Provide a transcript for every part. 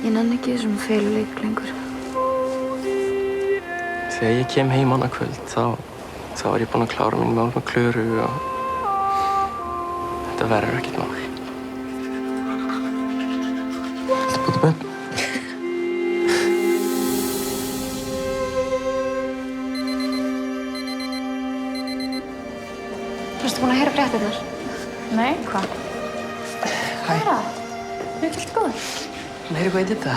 Ég nenni ekki þessum feluleik lengur. Þegar ég kem heim annað kvöld, þá er ég búinn að klára mín mál með Klöru og þetta verður ekkert mál. Viltu búta með? Varstu búin að heyra fréttirnar? Nei, hvað? Hæ. Hvað er það? Þú ert alltaf góður. Heyri hvað ég þetta?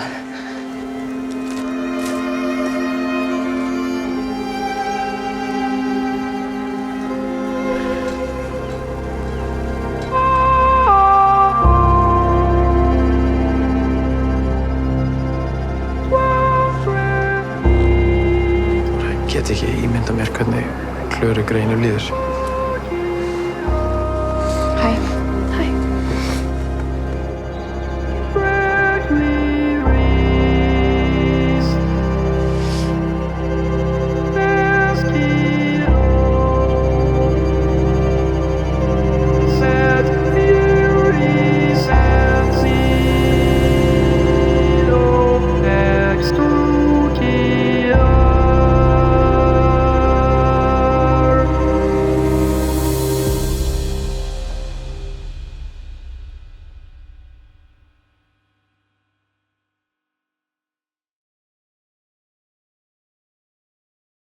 Ég get ekki ímynda mér hvernig Klöru Greinu líður. Hæ.